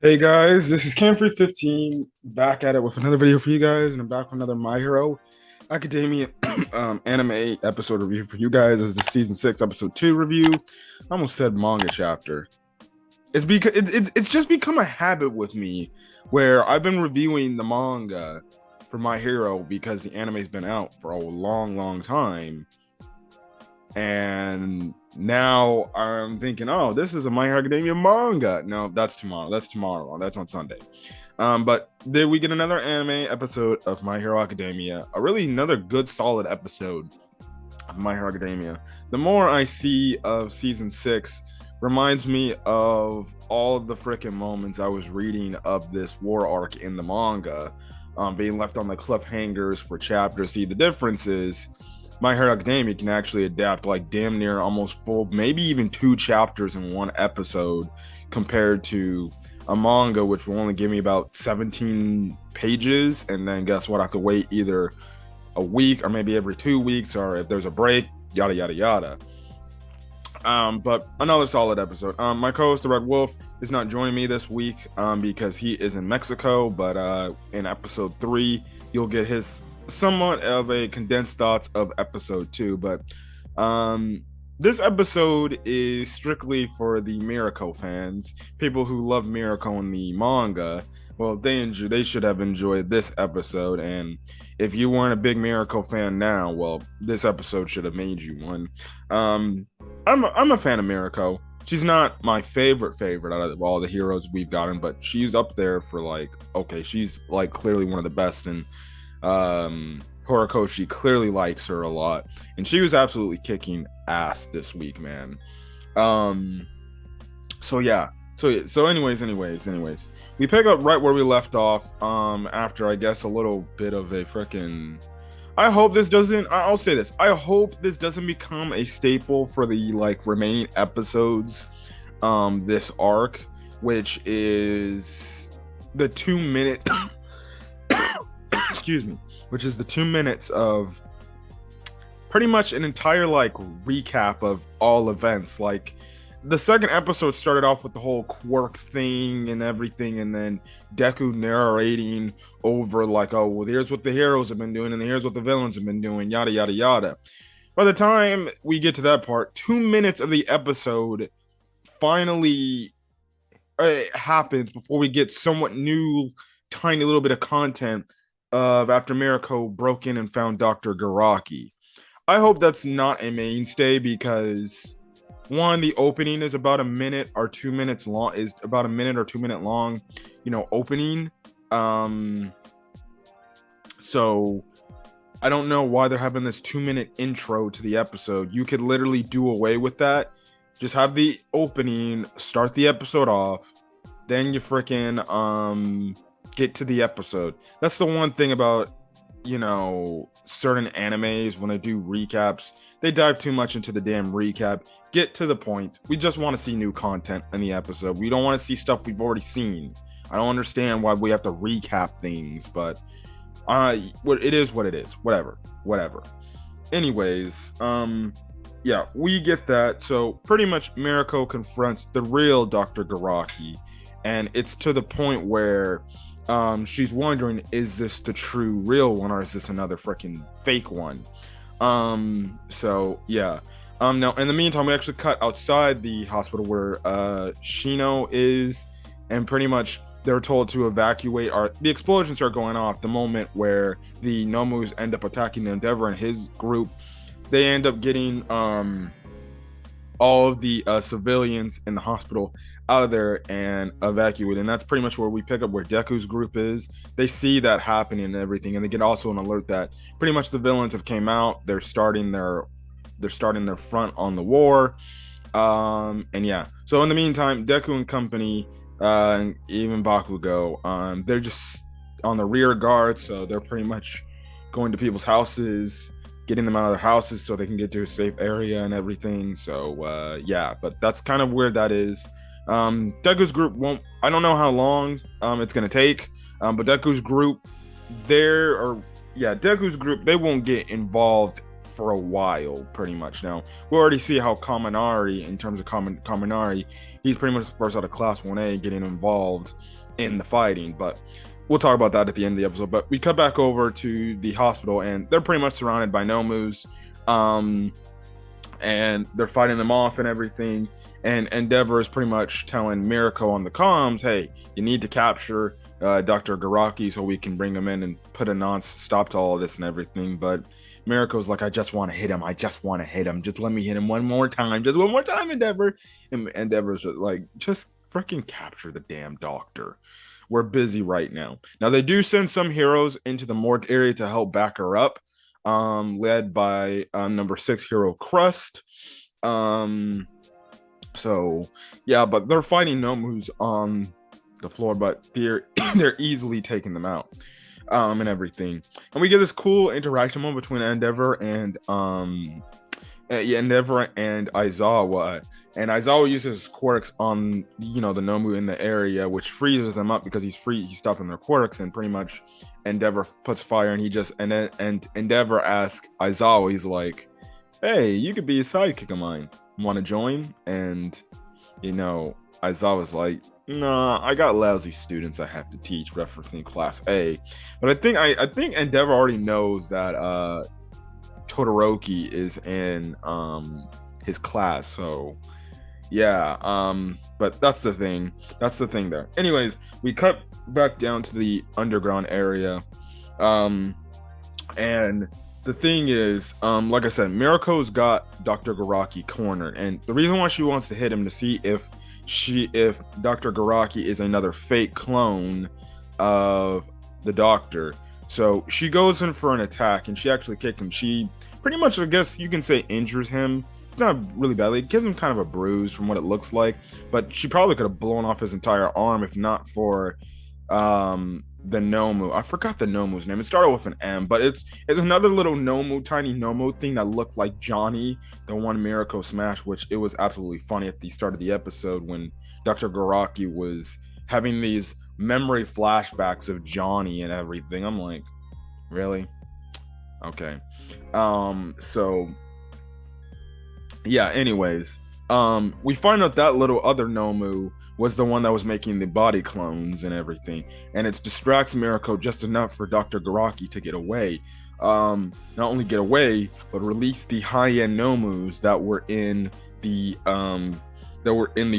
Hey guys, this is Cam315 back at it with another video for you guys, and I'm back with another My Hero Academia anime episode review for you guys. This is the season 6 episode 2 review. I almost said manga chapter. It's because it's just become a habit with me where I've been reviewing the manga for My Hero because the anime's been out for a long time, and now I'm thinking, oh, this is a My Hero Academia manga. No, that's tomorrow. That's tomorrow. That's on Sunday. But then we get another anime episode of My Hero Academia. Another good, solid episode of My Hero Academia. The more I see of season 6, reminds me of all of the freaking moments I was reading of this war arc in the manga, being left on the cliffhangers for chapters. See, the difference is My Hero Academia can actually adapt like damn near almost full, maybe even 2 chapters in one episode, compared to a manga which will only give me about 17 pages, and then guess what? I have to wait either a week or maybe every 2 weeks, or if there's a break, yada yada yada. But another solid episode. My co-host, the Red Wolf, is not joining me this week because he is in Mexico. But in episode 3, you'll get his somewhat of a condensed thoughts of episode 2. But this episode is strictly for the Mirko fans, people who love Mirko in the manga. Well, they should have enjoyed this episode, and if you weren't a big Mirko fan now, well, this episode should have made you one. I'm a fan of Mirko. She's not my favorite out of all the heroes we've gotten, but she's up there for she's like clearly one of the best, and Horikoshi clearly likes her a lot, and she was absolutely kicking ass this week, man. So yeah. So anyways, we pick up right where we left off. After I guess a little bit of a freaking. I'll say this. I hope this doesn't become a staple for the remaining episodes. This arc, which is the 2 minute. Excuse me. Which is the 2 minutes of pretty much an entire recap of all events. The second episode started off with the whole quirks thing and everything, and then Deku narrating over oh, well, here's what the heroes have been doing, and here's what the villains have been doing, yada yada yada. By the time we get to that part, 2 minutes of the episode finally happens before we get somewhat new, tiny little bit of content of after Mirko broke in and found Dr. Garaki. I hope that's not a mainstay because one, the opening is about a minute or 2 minutes long, opening. So I don't know why they're having this 2 minute intro to the episode. You could literally do away with that. Just have the opening, start the episode off, then you freaking get to the episode. That's the one thing about, certain animes when they do recaps. They dive too much into the damn recap. Get to the point. We just want to see new content in the episode. We don't want to see stuff we've already seen. I don't understand why we have to recap things, but it is what it is. Whatever. Anyways, yeah, we get that. So pretty much Mirko confronts the real Dr. Garaki, and it's to the point where she's wondering, is this the true real one, or is this another freaking fake one? So yeah. Now in the meantime, we actually cut outside the hospital where Shino is, and pretty much they're told to evacuate. The explosions are going off the moment where the Nomus end up attacking Endeavor and his group. They end up getting all of the civilians in the hospital out of there and evacuate, and that's pretty much where we pick up where Deku's group is. They see that happening and everything, and they get also an alert that pretty much the villains have came out. They're starting their front on the war, and yeah. So in the meantime, Deku and company, and even Bakugo, they're just on the rear guard, so they're pretty much going to people's houses, getting them out of their houses so they can get to a safe area and everything. So yeah, but that's kind of where that is. Deku's group I don't know how long it's gonna take, but Deku's group, they won't get involved for a while, pretty much. Now, we already see how Kaminari, in terms of Kaminari, he's pretty much the first out of Class 1A getting involved in the fighting, but we'll talk about that at the end of the episode. But we cut back over to the hospital, and they're pretty much surrounded by Nomus, and they're fighting them off and everything. And Endeavor is pretty much telling Mirko on the comms, hey, you need to capture Dr. Garaki so we can bring him in and put a non-stop to all of this and everything. But Mirko's like, I just want to hit him. Just let me hit him one more time. Just one more time, Endeavor. And Endeavor's just like, just freaking capture the damn doctor. We're busy right now. Now, they do send some heroes into the morgue area to help back her up, led by number 6 hero Crust. So yeah, but they're fighting Nomus on the floor, but they're easily taking them out, and everything. And we get this cool interaction moment between Endeavor and Aizawa. And Aizawa uses quirks on the Nomu in the area, which freezes them up because he's stopping their quirks, and pretty much Endeavor puts fire, and Endeavor asks Aizawa, he's like, hey, you could be a sidekick of mine. Want to join? And Aizawa's like, nah, I got lousy students I have to teach, referencing Class A. But I think Endeavor already knows that Todoroki is in his class, so yeah. But that's the thing there. Anyways, we cut back down to the underground area, and the thing is, like I said, Mirko's got Dr. Garaki cornered, and the reason why she wants to hit him to see if Dr. Garaki is another fake clone of the Doctor. So she goes in for an attack, and she actually kicks him. She pretty much, I guess you can say, injures him. It's not really badly. It gives him kind of a bruise from what it looks like, but she probably could have blown off his entire arm if not for the Nomu. I forgot the Nomu's name. It started with an M, but it's another little Nomu, tiny Nomu thing that looked like Johnny, the one Mirko smashed, which it was absolutely funny at the start of the episode when Dr. Garaki was having these memory flashbacks of Johnny and everything. I'm like, really? Okay. So yeah, anyways, we find out that little other Nomu was the one that was making the body clones and everything, and it distracts Mirko just enough for Dr. Garaki to get away. Not only get away, but release the high-end Nomus that were in the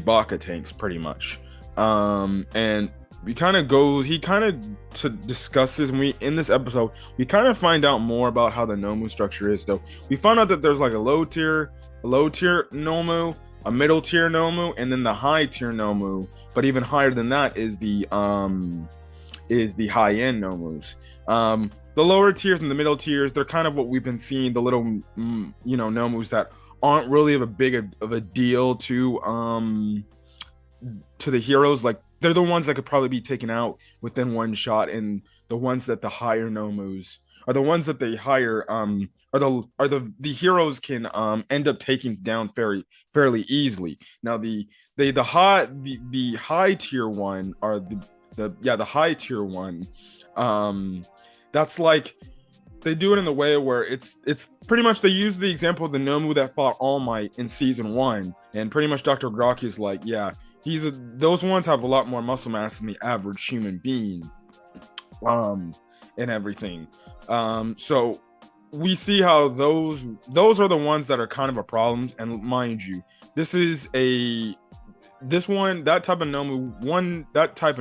Baka tanks, pretty much. And he kind of discusses, in this episode, we kind of find out more about how the Nomu structure is, though. We found out that there's like a low tier Nomu, a middle tier Nomu, and then the high tier Nomu. But even higher than that is the high end Nomus. The lower tiers and the middle tiers, they're kind of what we've been seeing, the little Nomus that aren't really of a deal to the heroes. Like, they're the ones that could probably be taken out within one shot, and the ones that the higher Nomus are the ones that they hire the heroes can end up taking down fairly easily. Now the high tier one are the high tier one. That's like, they do it in the way where it's pretty much, they use the example of the Nomu that fought All Might in season 1, and pretty much Dr. Garaki is like, yeah, those ones have a lot more muscle mass than the average human being, and everything. So we see how those are the ones that are kind of a problem. And mind you, that type of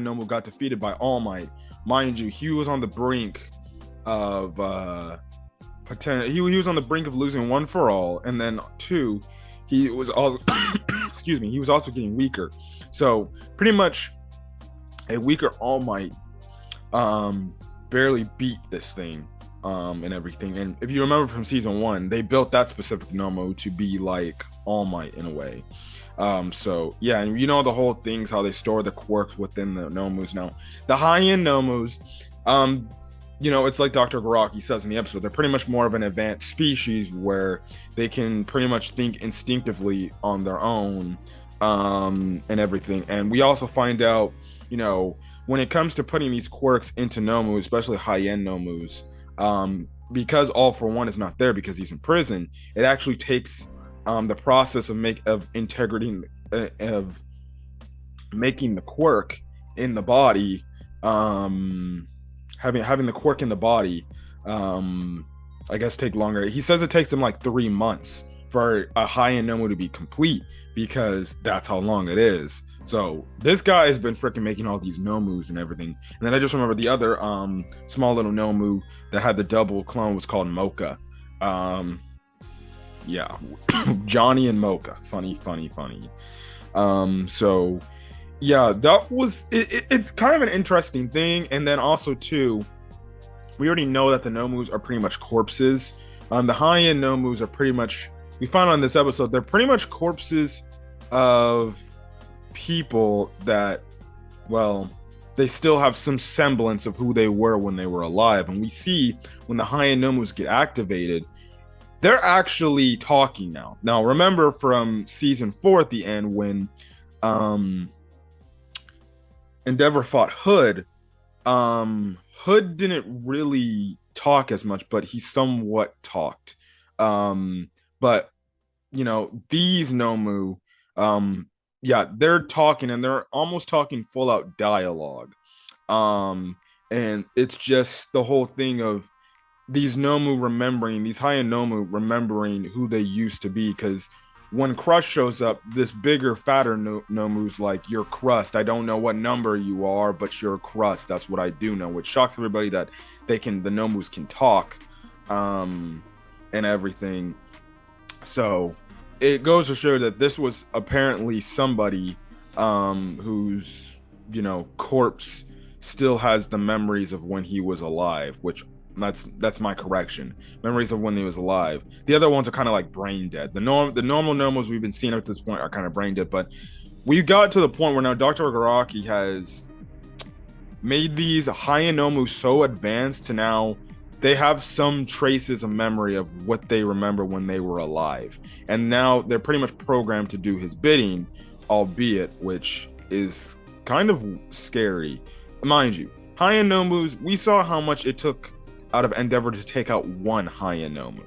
Nomu got defeated by All Might. Mind you, he was on the brink of he was on the brink of losing one for all, and then 2, he was also he was also getting weaker. So pretty much a weaker All Might barely beat this thing, and everything. And if you remember from season 1, they built that specific Nomu to be like All Might in a way. So yeah, and the whole thing's how they store the quirks within the Nomus. Now the high-end Nomus, it's like Dr. Garaki says in the episode, they're pretty much more of an advanced species where they can pretty much think instinctively on their own, and everything. And we also find out, when it comes to putting these quirks into Nomu, especially high-end Nomus, because All for One is not there because he's in prison, it actually takes the process of integrating of making the quirk in the body, having the quirk in the body, I guess take longer. He says it takes him like 3 months for a high end Nomu to be complete because that's how long it is. So this guy has been freaking making all these Nomus and everything. And then I just remember the other small little Nomu that had the double clone was called Mocha. Yeah, Johnny and Mocha. Funny. So yeah, that was it's kind of an interesting thing. And then also too, we already know that the Nomus are pretty much corpses. The high-end Nomus are pretty much, we found on this episode, they're pretty much corpses of people that, well, they still have some semblance of who they were when they were alive. And we see when the high-end Nomus get activated, they're actually talking now. Now, remember from season 4 at the end when Endeavor fought Hood, Hood didn't really talk as much, but he somewhat talked. But you know, these Nomu, yeah, they're talking and they're almost talking full out dialogue. And it's just the whole thing of these Nomu remembering, these high-end Nomu remembering who they used to be, because when Crush shows up, this bigger, fatter Nomu's like, "You're Crust. I don't know what number you are, but you're Crust. That's what I do know." Which shocks everybody that the Nomus can talk, and everything. So it goes to show that this was apparently somebody whose, you know, corpse still has the memories of when he was alive, which that's my correction. Memories of when he was alive. The other ones are kind of like brain dead. The normal Nomos we've been seeing up to this point are kind of brain dead, but we got to the point where now Dr. Garaki has made these high-end Nomu so advanced to now they have some traces of memory of what they remember when they were alive. And now they're pretty much programmed to do his bidding, albeit, which is kind of scary. Mind you, high-end Nomus, we saw how much it took out of Endeavor to take out one high-end Nomu.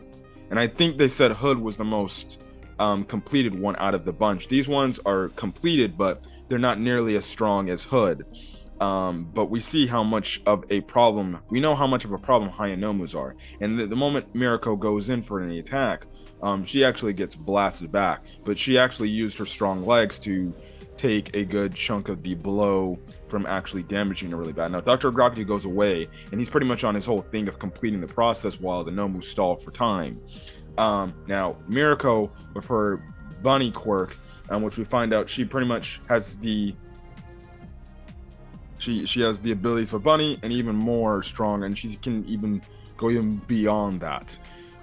And I think they said Hood was the most completed one out of the bunch. These ones are completed, but they're not nearly as strong as Hood. But we see how much of a problem, we know how much of a problem high-end Nomus are. And the moment Mirko goes in for an attack, she actually gets blasted back. But she actually used her strong legs to take a good chunk of the blow from actually damaging her really bad. Now, Dr. Garaki goes away, and he's pretty much on his whole thing of completing the process while the Nomu stall for time. Now, Mirko, with her bunny quirk, which we find out she pretty much has the she has the abilities for bunny and even more strong, and she can even go even beyond that.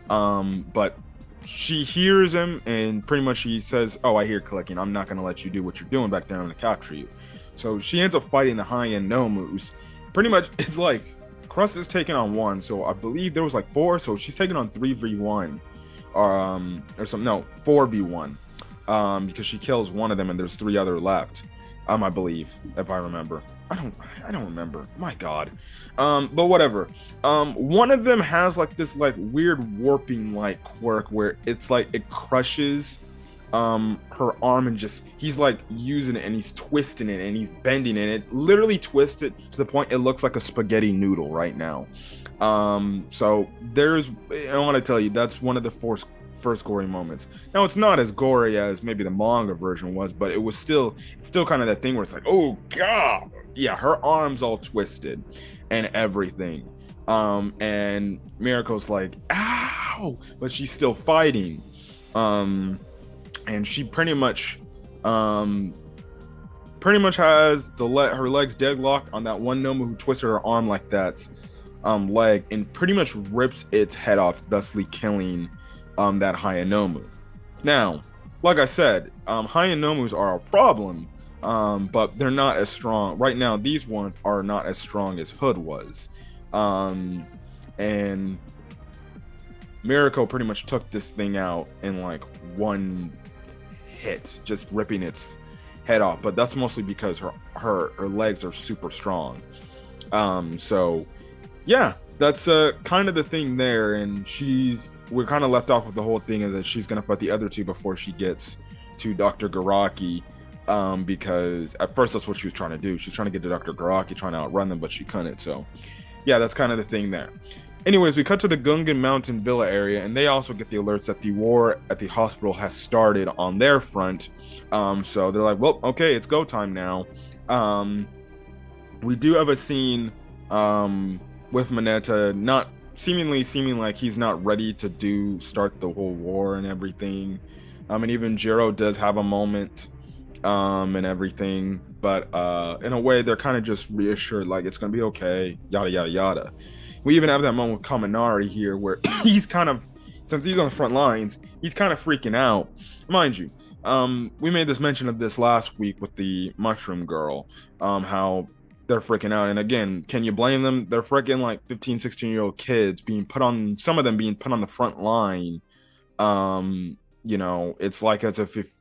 But she hears him and pretty much she says, "Oh, I hear clicking. I'm not going to let you do what you're doing back there. I'm going to capture you." So she ends up fighting the high-end Nomus. Pretty much it's like Crust is taking on one, so I believe there was like 4, so she's taking on 3v1 or something. No, 4v1, because she kills one of them and there's 3 other left. I believe, if I remember. I don't remember. My God. But whatever. One of them has like this like weird warping like quirk where it's like it crushes her arm, and just he's like using it and he's twisting it and he's bending it. It literally twisted to the point it looks like a spaghetti noodle right now. So I want to tell you, that's one of the first gory moments. Now, it's not as gory as maybe the manga version was, but it's still kind of that thing where it's like, oh God, yeah, her arm's all twisted and everything. And Mirko's like, ow, but she's still fighting. And she pretty much has her legs deadlocked on that one Nomu who twisted her arm like that leg, and pretty much rips its head off, thusly killing that high-end Nomu. Now, like I said, high-end Nomus are a problem, but they're not as strong. Right now, these ones are not as strong as Hood was. And Mirko pretty much took this thing out in like one hit, just ripping its head off. But that's mostly because her legs are super strong. So, yeah. that's kind of the thing there, and we're kind of left off with the whole thing is that she's gonna fight the other two before she gets to Dr. Garaki, because at first that's what she was trying to do. She's trying to get to Dr. Garaki, trying to outrun them, but she couldn't. So yeah, that's kind of the thing there. Anyways, we cut to the Gungan Mountain Villa area, and they also get the alerts that the war at the hospital has started on their front. So they're like, well, okay, it's go time now. We do have a scene with Mineta not seeming like he's not ready to start the whole war and everything. And even Jiro does have a moment and everything, but in a way they're kind of just reassured, like it's gonna be okay, yada yada yada. We even have that moment with Kaminari here where he's kind of, since he's on the front lines, he's kind of freaking out. Mind you, we made this mention of this last week with the mushroom girl, how they're freaking out. And again, can you blame them? They're freaking like 15, 16-year-old kids some of them being put on the front line. You know, it's like as if,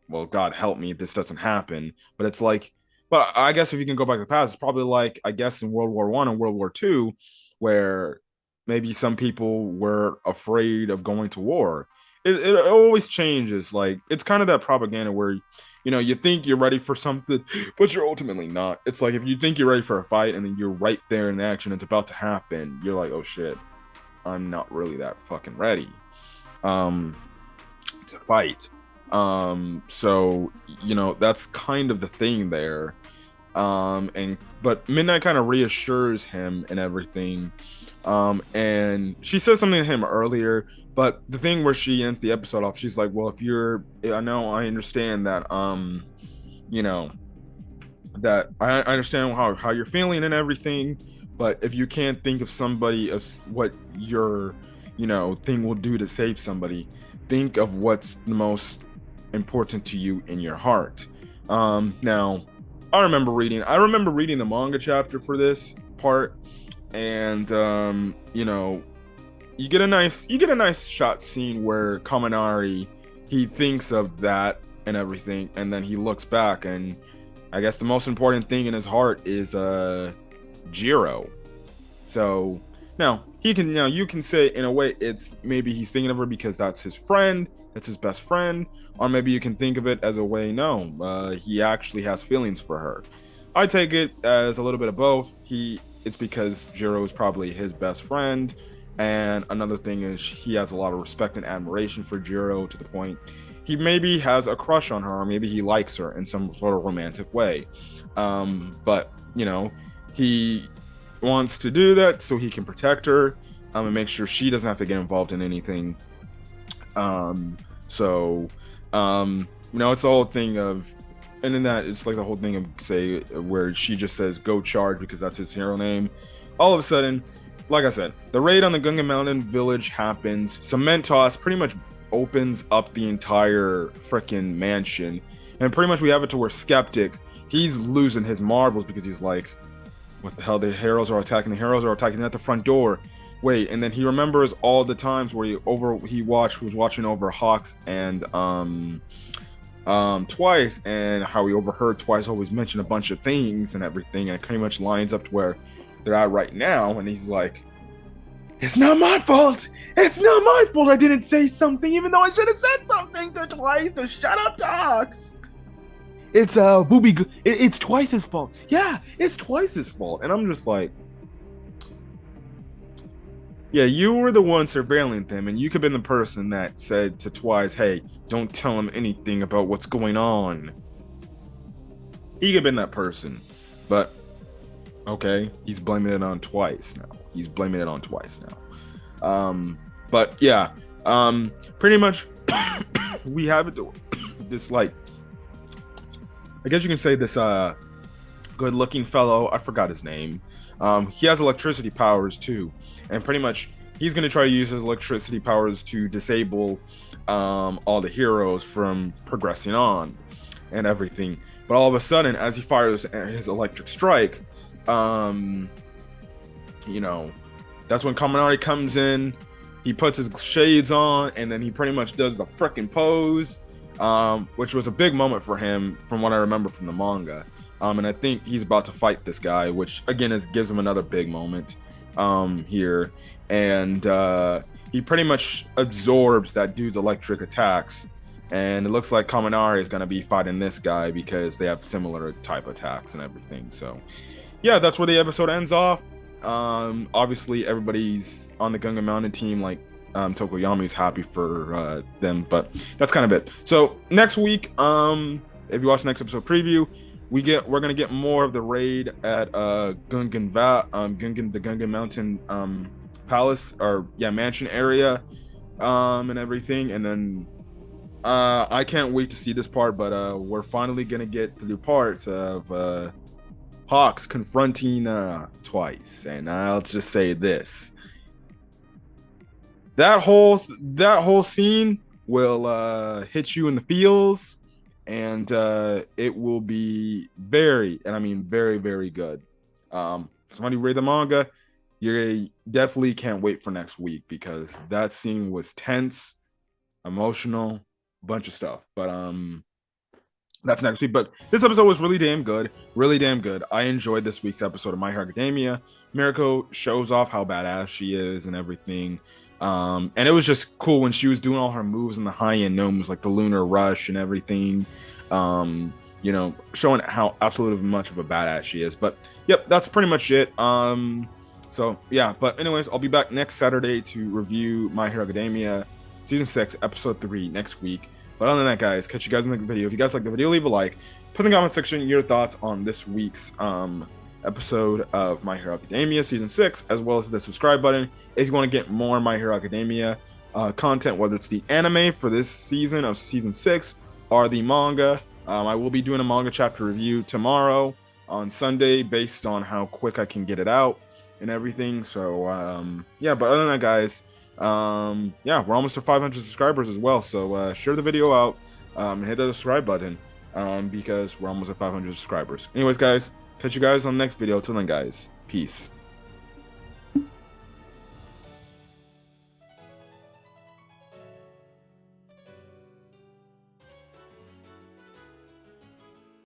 well, God help me if this doesn't happen, but it's like, but I guess if you can go back to the past, it's probably like, I guess in World War I and World War II, where maybe some people were afraid of going to war. It always changes. Like, it's kind of that propaganda where, you know, you think you're ready for something, but you're ultimately not. It's like if you think you're ready for a fight and then you're right there in action, it's about to happen, you're like, oh shit, I'm not really that fucking ready to fight. So, you know, that's kind of the thing there. But Midnight kind of reassures him and everything. And she says something to him earlier, but the thing where she ends the episode off, she's like, well, I understand that, you know, that I understand how you're feeling and everything, but if you can't think of somebody of what your, you know, thing will do to save somebody, think of what's the most important to you in your heart. Now, I remember reading the manga chapter for this part, and you know, you get a nice shot scene where Kaminari, he thinks of that and everything, and then he looks back, and I guess the most important thing in his heart is Jiro. So now you can say in a way it's maybe he's thinking of her because that's his friend, that's his best friend, or maybe you can think of it as a way, no, he actually has feelings for her. I take it as a little bit of both. It's because Jiro is probably his best friend, and another thing is he has a lot of respect and admiration for Jiro to the point he maybe has a crush on her, or maybe he likes her in some sort of romantic way. But you know, he wants to do that so he can protect her, and make sure she doesn't have to get involved in anything. So you know, it's the whole thing of, and then that it's like the whole thing of, say, where she just says go charge because that's his hero name. All of a sudden, like I said, the raid on the Gungan Mountain village happens. Cement Toss pretty much opens up the entire freaking mansion, and pretty much we have it to where Skeptic, he's losing his marbles because he's like, what the hell, the heroes are attacking at the front door. Wait, and then he remembers all the times where he was watching over Hawks and Twice, and how he overheard Twice always mention a bunch of things and everything, and it pretty much lines up to where they're at right now, and he's like, it's not my fault, I didn't say something, even though I should have said something to Twice to shut up to Hawks. It's it's Twice's fault. Yeah, it's Twice's fault. And I'm just like, yeah, you were the one surveilling them, and you could have been the person that said to Twice, hey, don't tell him anything about what's going on. He could have been that person. But, okay, he's blaming it on Twice now. But yeah, pretty much we have it to this, like, I guess you can say this good looking fellow, I forgot his name. He has electricity powers too, and pretty much he's going to try to use his electricity powers to disable all the heroes from progressing on and everything. But all of a sudden, as he fires his electric strike, you know, that's when Kaminari comes in. He puts his shades on, and then he pretty much does the freaking pose, which was a big moment for him from what I remember from the manga. And I think he's about to fight this guy, which again gives him another big moment. here, and he pretty much absorbs that dude's electric attacks. And it looks like Kaminari is going to be fighting this guy because they have similar type attacks and everything. So, yeah, that's where the episode ends off. Obviously, everybody's on the Gungan Mountain team, like Tokoyami's happy for them, but that's kind of it. So next week, if you watch the next episode preview, we're gonna get more of the raid at the Gungan Mountain palace, or mansion area, and everything, and then I can't wait to see this part, but we're finally gonna get to the part of Hawks confronting twice, and I'll just say this: that whole scene will hit you in the feels, and it will be very, and I mean very, very good. Somebody read the manga, you definitely can't wait for next week, because that scene was tense, emotional, bunch of stuff. But that's next week. But this episode was really damn good. Really damn good. I enjoyed this week's episode of My Hero Academia. Mirko shows off how badass she is and everything. And it was just cool when she was doing all her moves in the high-end gnomes, like the Lunar Rush and everything. Showing how absolutely much of a badass she is. But yep, that's pretty much it. So yeah, but anyways, I'll be back next Saturday to review My Hero Academia Season 6, Episode 3 next week. But other than that, guys, catch you guys in the next video. If you guys like the video, leave a like. Put in the comment section your thoughts on this week's episode of My Hero Academia Season 6, as well as the subscribe button if you want to get more My Hero Academia content, whether it's the anime for this season of Season 6 or the manga. I will be doing a manga chapter review tomorrow on Sunday based on how quick I can get it out and everything. So, yeah, but other than that, guys, we're almost to 500 subscribers as well, so share the video out and hit the subscribe button because we're almost at 500 subscribers. Anyways, guys, catch you guys on the next video. Till then, guys, peace.